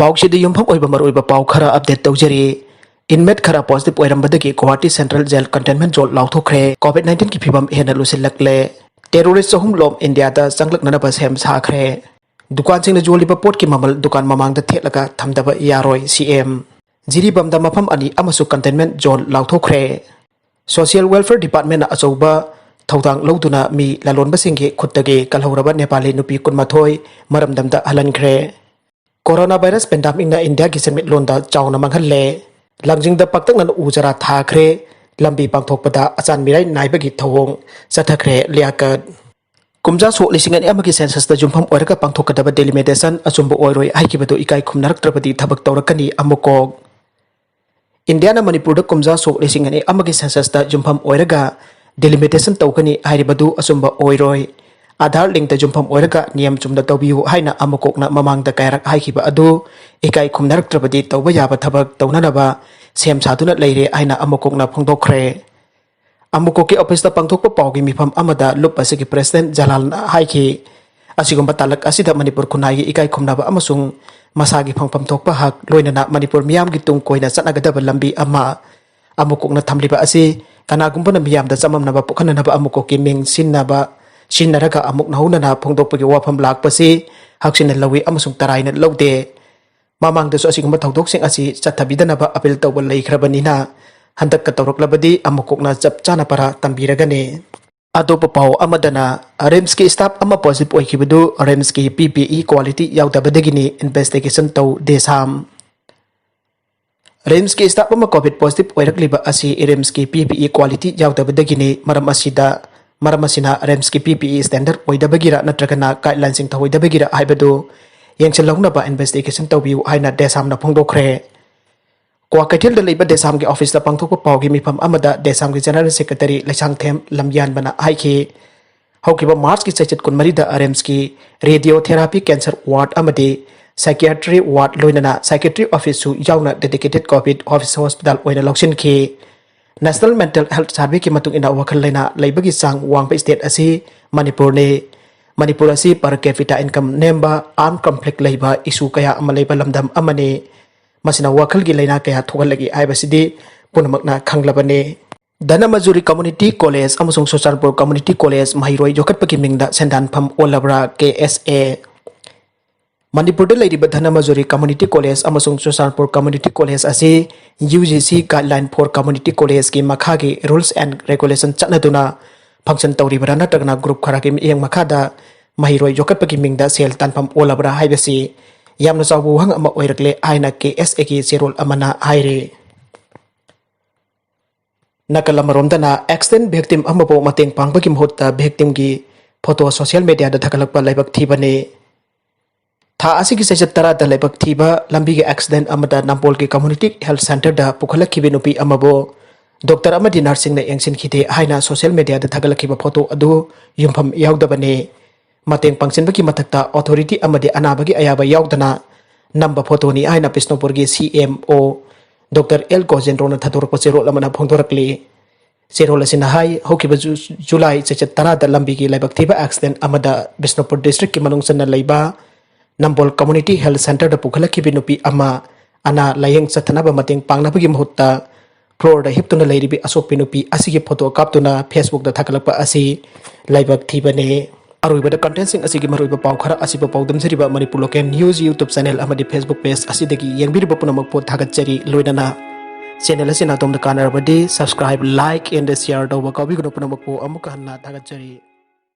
पाउसिद युमफम ओइबा मरोइबा पाउ खरा अपडेट तौजरी इनमेट खरा पॉजिटिव ओइरमबदगी Guwahati central jail containment zone लाउथोखरे कोविड-19 की फिबम हेना लुसिलकले टेररिस्ट अहुम लोम इंडिया दा संगलकनबा सेम साखरे दुकान सिंग जोलिबा पोट की ममल दुकान ममांग दा थेलगा थमदबा यारोय सीएम जिरीबम दा मफम अनि अमसु कंटेनमेंट जोन लाउथोखरे सोशल वेलफेयर डिपार्टमेंट अचौबा थौदांग लौदुना मी लालोनबसिंगे खुत्तगे कलहौरबा नेपाली नुपी कुनमाथोय मरमदमदा हलनखरे कोरोना वायरस पेंडेमिक ना इंडिया की सेमिट लोंदा चाउना मंगहले लंजिंगदा पक्तकन उजरा थाखरे लंबी पांगथोकपदा अचान मिराई नाइबगी थवोंग चथखरे लियाकत कुमजा सो लिसिंग अनि अमगी सेंसस दा जुमफम ओरका पांगथोकदबा डेलिमिटेशन achumba ओइरोइ हाइखिबदो इकाई खुमनारकट्रबदी थबक तौरकनी अमुकोग इंडिया ना मणिपुर दा कुमजा सो लिसिंग अनि अमगी सेंसस दा जुमफम ओइरगा डेलिमिटेशन तौकनी हाइरिबदु achumba ओइरोइ आधार लिंक दा जुमफम ओइरगा नियम चुमदा तौबियु हाइना अमुकोकना ममांग दा कायरक हाइखिबा अदु इकाई खुमनारकट्रबदी तौबा याबा थबक तौननबा सेम सादुना लेरे हाइना अमुकोकना फोंदोखरे अमुकोकी ऑफिस दा पांगथोकपा पाउगी मिफम अमदा लुप असिगी प्रेसिडेंट जलाल हाइखि असिगुम्बा तालक असिदा मणिपुर खुनाई इकाई खुमनाबा अमसुंग मसागी फंगफम थोकपा हक लोइनना मणिपुर मियामगी तुंग कोइना चटनागदबा लंबी अमा अमुकोकना थमलिबा असि कनागुम्बना मियामदा चममनबा पुखननबा अमुकोकी मिंग सिन्नबा सिन्नरगा अमुक नहुनना फोंदोकपगी वाफम लाकपसि हक्सिना लवी अमसुंग तराइना लौदे ममांगदसु असिगुम्बा थौदोकसिंग असि चथबिदनबा अपील तौबा लैखरबनिना हंदक तौरक्लबदी अमुकोकना चप चाना परा तंबीरगने अतोप पाउ अमदना रेम्सकी स्टाफ अमा पॉजिटिव ओइखिबदु रेम्सकी पीपीई क्वालिटी यावदबदगिनी इन्वेस्टिगेशन तौ देसाम रेम्सकी स्टाफ अमा कोविड पॉजिटिव ओइरक्लिबा असि रेम्सकी पीपीई क्वालिटी यावदबदगिनी मरमसिना रेम्सकी पीपीई स्टैंडर्ड ओइदबगिरा नत्रगना गाइडलाइनसिंग थवइदबगिरा हाइबदु यंगसलौनबा इन्वेस्टिगेशन तौबियु हाइना देसामना फोंदोखरे क्वाकैथेल देसाम के ऑफिस पांगथोकपा पाउगी मिफम अमदा देसाम के जनरल सेक्रेटरी लैसांगथेम लमयानबना हाइखि हौकिबा मार्च की चैचत कुनमरी दा रेम्स की रेडियोथेरापी कैंसर वार्ड अमदे साइकियाट्री वार्ड लोइनना साइकियाट्री ऑफिस सु याउना डेडिकेटेड कोविड ऑफिस हॉस्पिटल ओइना लौसिनखि नेशनल मेंटल हेल्थ सर्वे की मतुंग इना वखल लेना लैबगी सांग वांगपा स्टेट असि मणिपुर असि पर कैपिटा इनकम नेम्बा आर्म कॉन्फ्लिक्ट लैबा इशू कया अमा लैबा लमदम अमने मसिना वखल की लेना कया थोगलगी आइबसिदि पुनमकना खंगलबने धनमंजुरी कम्युनिटी कॉलेज अमसुंग सोचानपुर कम्युनिटी कॉलेज महिरोई जोखटपकी मिंगदा सेंदानफम ओलबरा KSA मणिपुर लैरिबा धनमंजुरी कम्युनिटी कॉलेज अमसुंग सोचानपुर कम्युनिटी कॉलेज असि UGC guideline for community college की मखागी रूल्स एंड रेगुलेशन चटनदुना फंक्शन तौरिबरा नटगना ग्रुप खराकी मियंग मखादा महिरोई जोखटपकी मिंगदा सेल तानफम ओलबरा हाइबसी यामना चावबु हंग अमा ओइरकले आइना KSA की सेरोल अमना हाइरे नकल अमरोमदना एक्सटेंड विक्टिम अमबो मतेंग पांगबगी महत्ता विक्टिम की फोटो सोशल मीडिया दा थगलकपा लाइबक थीबने था असि की सेजत तरा दा लाइबक थीबा लंबी के एक्सीडेंट अमदा नंपोल के कम्युनिटी हेल्थ सेंटर दा पुखलखिबे नुपी अमबो डॉक्टर अमदी नर्सिंग ने यंगसिन खिदे हाइना सोशल मीडिया दा थगलखिबा फोटो अदु युमफम यावदबने मतेंग पंगसिनबगी मथक्ता अथॉरिटी अमदे अनाबगी अयाबा यावदना नंबर फोटोनी आइना बिष्णुपुर की CMO डॉक्टर L गोजेंद्रोना थदोरको चेरोल अमना फोंदोरकली चेरोल असिना हाई होकिबा जुलाई चेचत तरा दा लंबी की लाइबक थीबा एक्सीडेंट अमदा बिष्णुपुर डिस्ट्रिक्ट की मनुंगसना लैबा नंबोल कम्युनिटी हेल्थ सेंटर दा पुखलखिबे नुपी अमा अना लायंग चथनबा मतेंग पांगनबगी महत्ता फ्लोर दा हिपतुना लैरिबी असोपी नुपी असिगी फोटो कापतुना फेसबुक दा थगलकपा असि लाइबक थीबने अरुइबदा कंटेंट असिगी मरुइबा पाउ खरा असिबा पाउदमजरिबा Manipur local news YouTube channel अमदी फेसबुक पेज असिदगी यंगबिरिबा पुनमक पोत थागतचरी लोइनना चैनल असिना तोमदा कानरबदी सब्सक्राइब लाइक एंड शेयर दौबा कबिगनो पुनमक पो अमुक हन्ना थागतचरी।